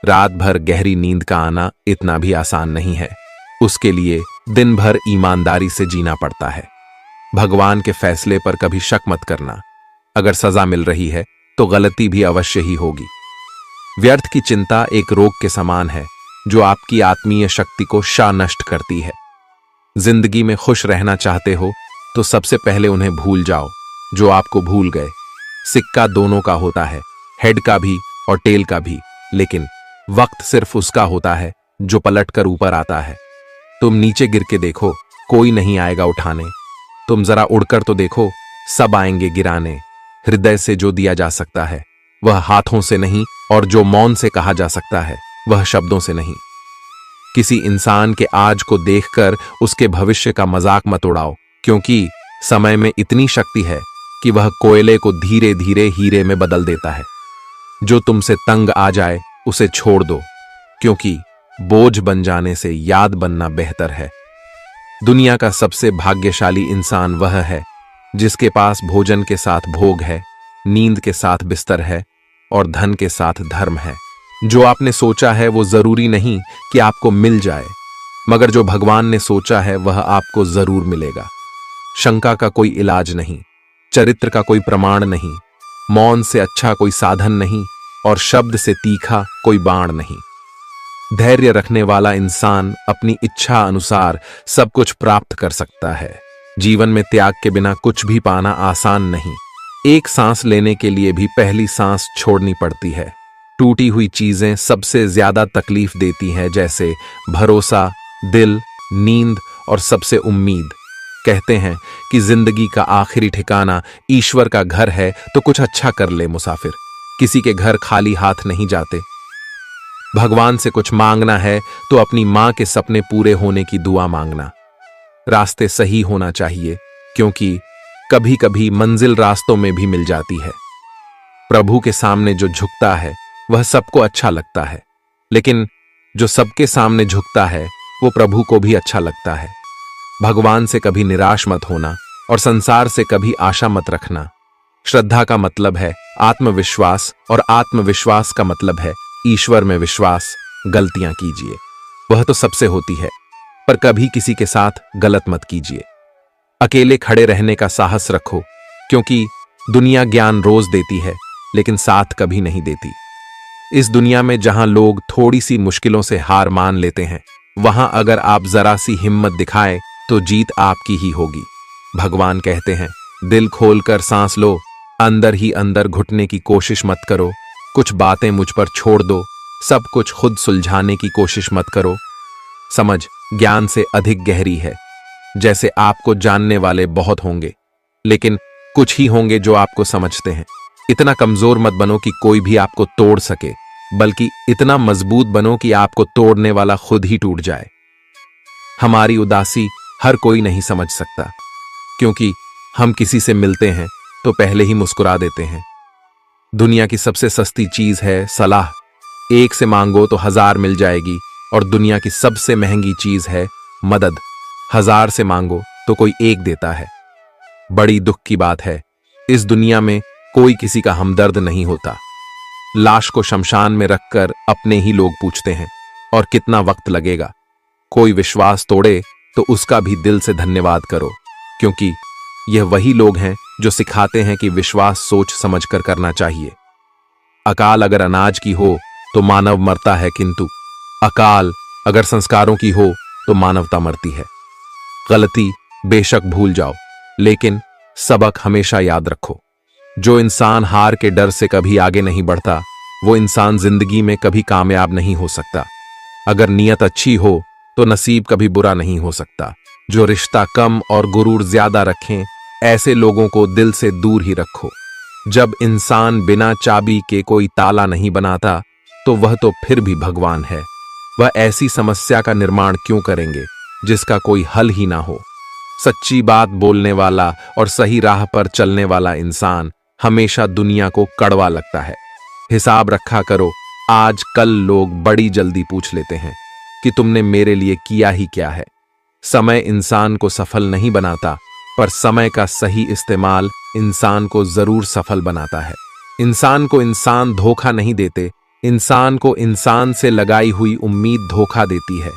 रात भर गहरी नींद का आना इतना भी आसान नहीं है। उसके लिए दिन भर ईमानदारी से जीना पड़ता है। भगवान के फैसले पर कभी शक मत करना। अगर सजा मिल रही है तो गलती भी अवश्य ही होगी। व्यर्थ की चिंता एक रोग के समान है जो आपकी आत्मीय शक्ति को नष्ट करती है। जिंदगी में खुश रहना चाहते हो तो सबसे पहले उन्हें भूल जाओ जो आपको भूल गए। सिक्का दोनों का होता है, हेड का भी और टेल का भी, लेकिन वक्त सिर्फ उसका होता है जो पलट कर ऊपर आता है। तुम नीचे गिर के देखो, कोई नहीं आएगा उठाने। तुम जरा उड़कर तो देखो, सब आएंगे गिराने। हृदय से जो दिया जा सकता है वह हाथों से नहीं, और जो मौन से कहा जा सकता है वह शब्दों से नहीं। किसी इंसान के आज को देखकर उसके भविष्य का मजाक मत उड़ाओ, क्योंकि समय में इतनी शक्ति है कि वह कोयले को धीरे धीरे हीरे में बदल देता है। जो तुमसे तंग आ जाए उसे छोड़ दो, क्योंकि बोझ बन जाने से याद बनना बेहतर है। दुनिया का सबसे भाग्यशाली इंसान वह है जिसके पास भोजन के साथ भोग है, नींद के साथ बिस्तर है और धन के साथ धर्म है। जो आपने सोचा है वो जरूरी नहीं कि आपको मिल जाए, मगर जो भगवान ने सोचा है वह आपको जरूर मिलेगा। शंका का कोई इलाज नहीं, चरित्र का कोई प्रमाण नहीं, मौन से अच्छा कोई साधन नहीं और शब्द से तीखा कोई बाण नहीं। धैर्य रखने वाला इंसान अपनी इच्छा अनुसार सब कुछ प्राप्त कर सकता है। जीवन में त्याग के बिना कुछ भी पाना आसान नहीं। एक सांस लेने के लिए भी पहली सांस छोड़नी पड़ती है। टूटी हुई चीजें सबसे ज्यादा तकलीफ देती हैं, जैसे भरोसा, दिल, नींद और सबसे उम्मीद। कहते हैं कि जिंदगी का आखिरी ठिकाना ईश्वर का घर है, तो कुछ अच्छा कर ले मुसाफिर। किसी के घर खाली हाथ नहीं जाते। भगवान से कुछ मांगना है तो अपनी मां के सपने पूरे होने की दुआ मांगना। रास्ते सही होना चाहिए, क्योंकि कभी कभी मंजिल रास्तों में भी मिल जाती है। प्रभु के सामने जो झुकता है वह सबको अच्छा लगता है, लेकिन जो सबके सामने झुकता है वो प्रभु को भी अच्छा लगता है। भगवान से कभी निराश मत होना और संसार से कभी आशा मत रखना। श्रद्धा का मतलब है आत्मविश्वास और आत्मविश्वास का मतलब है ईश्वर में विश्वास। गलतियां कीजिए, वह तो सबसे होती है, पर कभी किसी के साथ गलत मत कीजिए। अकेले खड़े रहने का साहस रखो, क्योंकि दुनिया ज्ञान रोज देती है लेकिन साथ कभी नहीं देती। इस दुनिया में जहां लोग थोड़ी सी मुश्किलों से हार मान लेते हैं, वहां अगर आप जरा सी हिम्मत दिखाएं तो जीत आपकी ही होगी। भगवान कहते हैं, दिल खोलकर सांस लो, अंदर ही अंदर घुटने की कोशिश मत करो। कुछ बातें मुझ पर छोड़ दो, सब कुछ खुद सुलझाने की कोशिश मत करो। समझ ज्ञान से अधिक गहरी है। जैसे आपको जानने वाले बहुत होंगे, लेकिन कुछ ही होंगे जो आपको समझते हैं। इतना कमजोर मत बनो कि कोई भी आपको तोड़ सके, बल्कि इतना मजबूत बनो कि आपको तोड़ने वाला खुद ही टूट जाए। हमारी उदासी हर कोई नहीं समझ सकता, क्योंकि हम किसी से मिलते हैं तो पहले ही मुस्कुरा देते हैं। दुनिया की सबसे सस्ती चीज है सलाह। एक से मांगो तो 1000 मिल जाएगी, और दुनिया की सबसे महंगी चीज है मदद। 1000 से मांगो तो कोई एक देता है। बड़ी दुख की बात है, इस दुनिया में कोई किसी का हमदर्द नहीं होता। लाश को शमशान में रखकर अपने ही लोग पूछते हैं, और कितना वक्त लगेगा। कोई विश्वास तोड़े तो उसका भी दिल से धन्यवाद करो, क्योंकि यह वही लोग हैं जो सिखाते हैं कि विश्वास सोच समझकर करना चाहिए। अकाल अगर अनाज की हो तो मानव मरता है, किंतु अकाल अगर संस्कारों की हो तो मानवता मरती है। गलती बेशक भूल जाओ, लेकिन सबक हमेशा याद रखो। जो इंसान हार के डर से कभी आगे नहीं बढ़ता, वो इंसान जिंदगी में कभी कामयाब नहीं हो सकता। अगर नीयत अच्छी हो तो नसीब कभी बुरा नहीं हो सकता। जो रिश्ता कम और गुरूर ज्यादा रखें, ऐसे लोगों को दिल से दूर ही रखो। जब इंसान बिना चाबी के कोई ताला नहीं बनाता, तो वह तो फिर भी भगवान है। वह ऐसी समस्या का निर्माण क्यों करेंगे जिसका कोई हल ही ना हो। सच्ची बात बोलने वाला और सही राह पर चलने वाला इंसान हमेशा दुनिया को कड़वा लगता है। हिसाब रखा करो। आज कल लोग बड़ी जल्दी पूछ लेते हैं कि तुमने मेरे लिए किया ही क्या है। समय इंसान को सफल नहीं बनाता, पर समय का सही इस्तेमाल इंसान को जरूर सफल बनाता है। इंसान को इंसान धोखा नहीं देते, इंसान को इंसान से लगाई हुई उम्मीद धोखा देती है।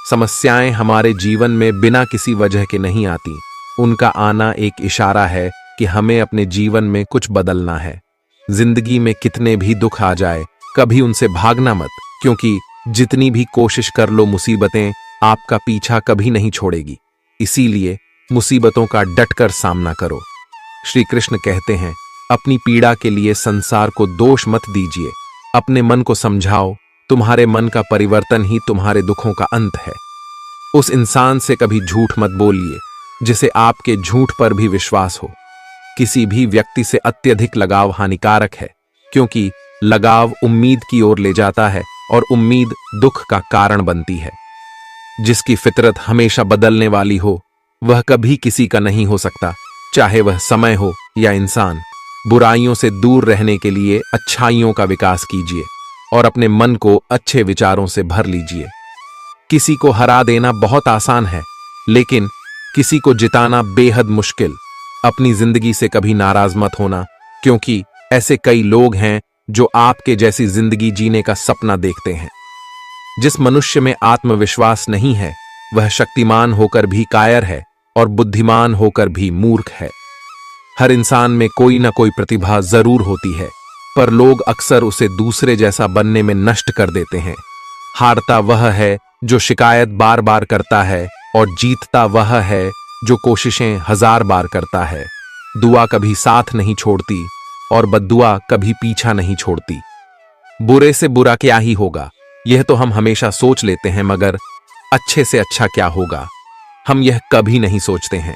समस्याएं हमारे जीवन में बिना किसी वजह के नहीं आती। उनका आना एक इशारा है कि हमें अपने जीवन में कुछ बदलना है। जिंदगी में कितने भी दुख आ जाए, कभी उनसे भागना मत, क्योंकि जितनी भी कोशिश कर लो मुसीबतें आपका पीछा कभी नहीं छोड़ेगी। इसीलिए मुसीबतों का डटकर सामना करो। श्री कृष्ण कहते हैं, अपनी पीड़ा के लिए संसार को दोष मत दीजिए, अपने मन को समझाओ, तुम्हारे मन का परिवर्तन ही तुम्हारे दुखों का अंत है। उस इंसान से कभी झूठ मत बोलिए जिसे आपके झूठ पर भी विश्वास हो। किसी भी व्यक्ति से अत्यधिक लगाव हानिकारक है, क्योंकि लगाव उम्मीद की ओर ले जाता है और उम्मीद दुख का कारण बनती है। जिसकी फितरत हमेशा बदलने वाली हो वह कभी किसी का नहीं हो सकता, चाहे वह समय हो या इंसान। बुराइयों से दूर रहने के लिए अच्छाइयों का विकास कीजिए और अपने मन को अच्छे विचारों से भर लीजिए। किसी को हरा देना बहुत आसान है, लेकिन किसी को जिताना बेहद मुश्किल। अपनी जिंदगी से कभी नाराज मत होना, क्योंकि ऐसे कई लोग हैं जो आपके जैसी जिंदगी जीने का सपना देखते हैं। जिस मनुष्य में आत्मविश्वास नहीं है वह शक्तिमान होकर भी कायर है और बुद्धिमान होकर भी मूर्ख है। हर इंसान में कोई ना कोई प्रतिभा जरूर होती है, पर लोग अक्सर उसे दूसरे जैसा बनने में नष्ट कर देते हैं। हारता वह है जो शिकायत बार बार करता है और जीतता वह है जो कोशिशें 1000 बार करता है। दुआ कभी साथ नहीं छोड़ती और बद्दुआ कभी पीछा नहीं छोड़ती। बुरे से बुरा क्या ही होगा, यह तो हम हमेशा सोच लेते हैं, मगर अच्छे से अच्छा क्या होगा हम यह कभी नहीं सोचते हैं।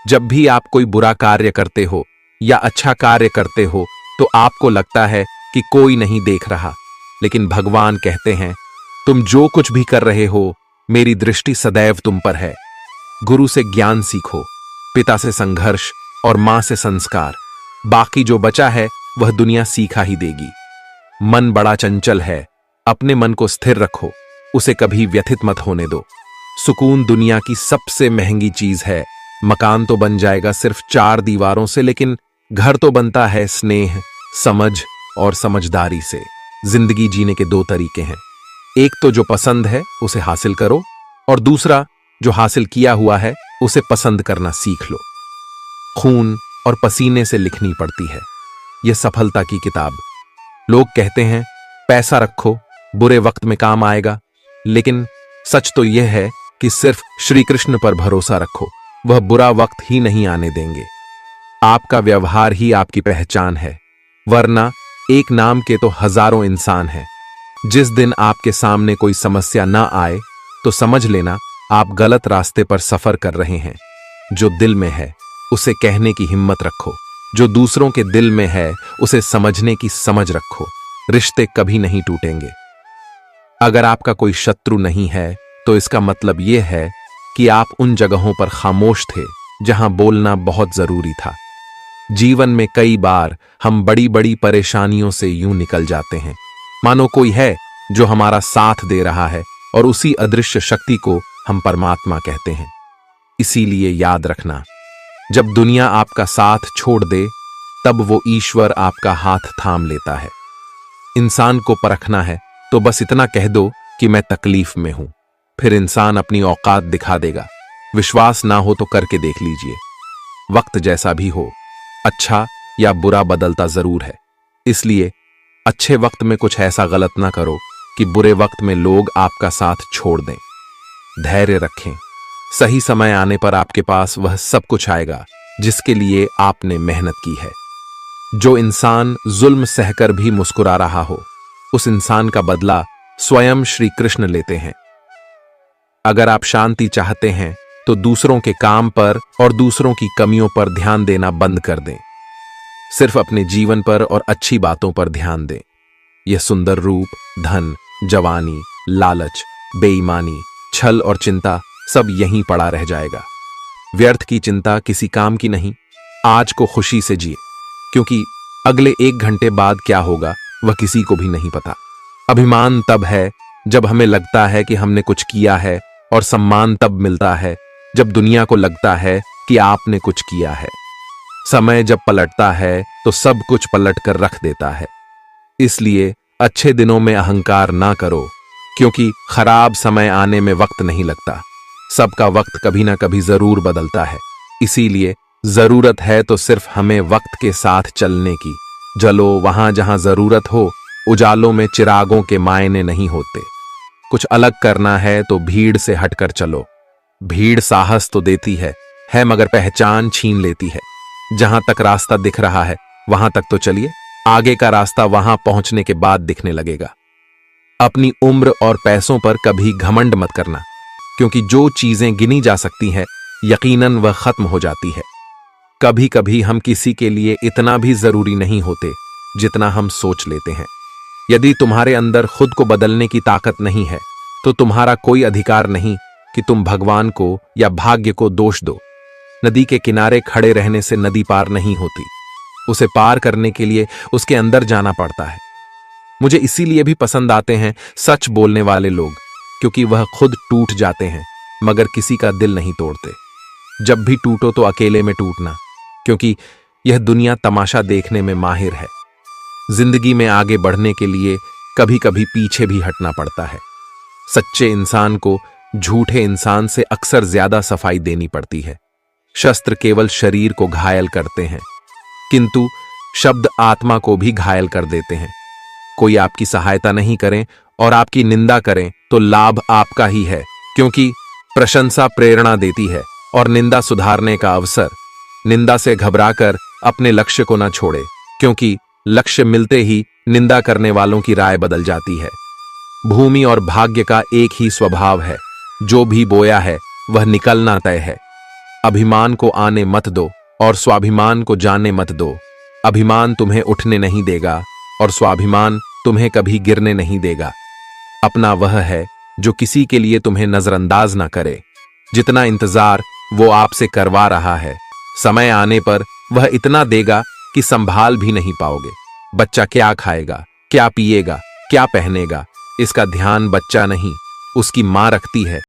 जब भी आप कोई बुरा कार्य करते हो या अच्छा कार्य करते हो तो आपको लगता है कि कोई नहीं देख रहा, लेकिन भगवान कहते हैं, तुम जो कुछ भी कर रहे हो मेरी दृष्टि सदैव तुम पर है। गुरु से ज्ञान सीखो, पिता से संघर्ष और मां से संस्कार। बाकी जो बचा है वह दुनिया सीखा ही देगी। मन बड़ा चंचल है, अपने मन को स्थिर रखो, उसे कभी व्यथित मत होने दो। सुकून दुनिया की सबसे महंगी चीज है। मकान तो बन जाएगा सिर्फ 4 दीवारों से, लेकिन घर तो बनता है स्नेह, समझ और समझदारी से। जिंदगी जीने के 2 तरीके हैं, एक तो जो पसंद है उसे हासिल करो, और दूसरा जो हासिल किया हुआ है उसे पसंद करना सीख लो। खून और पसीने से लिखनी पड़ती है यह सफलता की किताब। लोग कहते हैं पैसा रखो, बुरे वक्त में काम आएगा, लेकिन सच तो यह है कि सिर्फ श्री कृष्ण पर भरोसा रखो, वह बुरा वक्त ही नहीं आने देंगे। आपका व्यवहार ही आपकी पहचान है, वरना एक नाम के तो हजारों इंसान हैं। जिस दिन आपके सामने कोई समस्या ना आए तो समझ लेना आप गलत रास्ते पर सफर कर रहे हैं। जो दिल में है उसे कहने की हिम्मत रखो, जो दूसरों के दिल में है उसे समझने की समझ रखो। रिश्ते कभी नहीं टूटेंगे। अगर आपका कोई शत्रु नहीं है तो इसका मतलब यह है कि आप उन जगहों पर खामोश थे जहां बोलना बहुत जरूरी था। जीवन में कई बार हम बड़ी बड़ी परेशानियों से यूं निकल जाते हैं मानो कोई है जो हमारा साथ दे रहा है, और उसी अदृश्य शक्ति को हम परमात्मा कहते हैं। इसीलिए याद रखना, जब दुनिया आपका साथ छोड़ दे तब वो ईश्वर आपका हाथ थाम लेता है। इंसान को परखना है तो बस इतना कह दो कि मैं तकलीफ में हूं, फिर इंसान अपनी औकात दिखा देगा। विश्वास ना हो तो करके देख लीजिए। वक्त जैसा भी हो, अच्छा या बुरा बदलता जरूर है, इसलिए अच्छे वक्त में कुछ ऐसा गलत ना करो कि बुरे वक्त में लोग आपका साथ छोड़ दें। धैर्य रखें, सही समय आने पर आपके पास वह सब कुछ आएगा जिसके लिए आपने मेहनत की है। जो इंसान जुल्म सहकर भी मुस्कुरा रहा हो, उस इंसान का बदला स्वयं श्री कृष्ण लेते हैं। अगर आप शांति चाहते हैं तो दूसरों के काम पर और दूसरों की कमियों पर ध्यान देना बंद कर दें। सिर्फ अपने जीवन पर और अच्छी बातों पर ध्यान दें। यह सुंदर रूप, धन, जवानी, लालच, बेईमानी, छल और चिंता सब यहीं पड़ा रह जाएगा। व्यर्थ की चिंता किसी काम की नहीं। आज को खुशी से जिए, क्योंकि अगले 1 घंटे बाद क्या होगा वह किसी को भी नहीं पता। अभिमान तब है जब हमें लगता है कि हमने कुछ किया है, और सम्मान तब मिलता है जब दुनिया को लगता है कि आपने कुछ किया है। समय जब पलटता है तो सब कुछ पलट कर रख देता है। इसलिए अच्छे दिनों में अहंकार ना करो, क्योंकि खराब समय आने में वक्त नहीं लगता। सबका वक्त कभी ना कभी जरूर बदलता है। इसीलिए जरूरत है तो सिर्फ हमें वक्त के साथ चलने की। चलो वहां जहां जरूरत हो, उजालों में चिरागों के मायने नहीं होते। कुछ अलग करना है तो भीड़ से हटकर चलो। भीड़ साहस तो देती है मगर पहचान छीन लेती है। जहां तक रास्ता दिख रहा है वहां तक तो चलिए, आगे का रास्ता वहां पहुंचने के बाद दिखने लगेगा। अपनी उम्र और पैसों पर कभी घमंड मत करना, क्योंकि जो चीजें गिनी जा सकती हैं यकीनन वह खत्म हो जाती है। कभी कभी हम किसी के लिए इतना भी जरूरी नहीं होते जितना हम सोच लेते हैं। यदि तुम्हारे अंदर खुद को बदलने की ताकत नहीं है तो तुम्हारा कोई अधिकार नहीं कि तुम भगवान को या भाग्य को दोष दो। नदी के किनारे खड़े रहने से नदी पार नहीं होती, उसे पार करने के लिए उसके अंदर जाना पड़ता है। मुझे इसीलिए भी पसंद आते हैं सच बोलने वाले लोग, क्योंकि वह खुद टूट जाते हैं मगर किसी का दिल नहीं तोड़ते। जब भी टूटो तो अकेले में टूटना, क्योंकि यह दुनिया तमाशा देखने में माहिर है। जिंदगी में आगे बढ़ने के लिए कभी कभी पीछे भी हटना पड़ता है। सच्चे इंसान को झूठे इंसान से अक्सर ज्यादा सफाई देनी पड़ती है। शस्त्र केवल शरीर को घायल करते हैं, किंतु शब्द आत्मा को भी घायल कर देते हैं। कोई आपकी सहायता नहीं करे और आपकी निंदा करें तो लाभ आपका ही है, क्योंकि प्रशंसा प्रेरणा देती है और निंदा सुधारने का अवसर। निंदा से घबराकर अपने लक्ष्य को न छोड़े, क्योंकि लक्ष्य मिलते ही निंदा करने वालों की राय बदल जाती है। भूमि और भाग्य का एक ही स्वभाव है, जो भी बोया है वह निकलना तय है। अभिमान को आने मत दो और स्वाभिमान को जाने मत दो। अभिमान तुम्हें उठने नहीं देगा और स्वाभिमान तुम्हें कभी गिरने नहीं देगा। अपना वह है जो किसी के लिए तुम्हें नजरअंदाज ना करे। जितना इंतजार वो आपसे करवा रहा है, समय आने पर वह इतना देगा कि संभाल भी नहीं पाओगे। बच्चा क्या खाएगा, क्या पिएगा, क्या पहनेगा, इसका ध्यान बच्चा नहीं उसकी मां रखती है।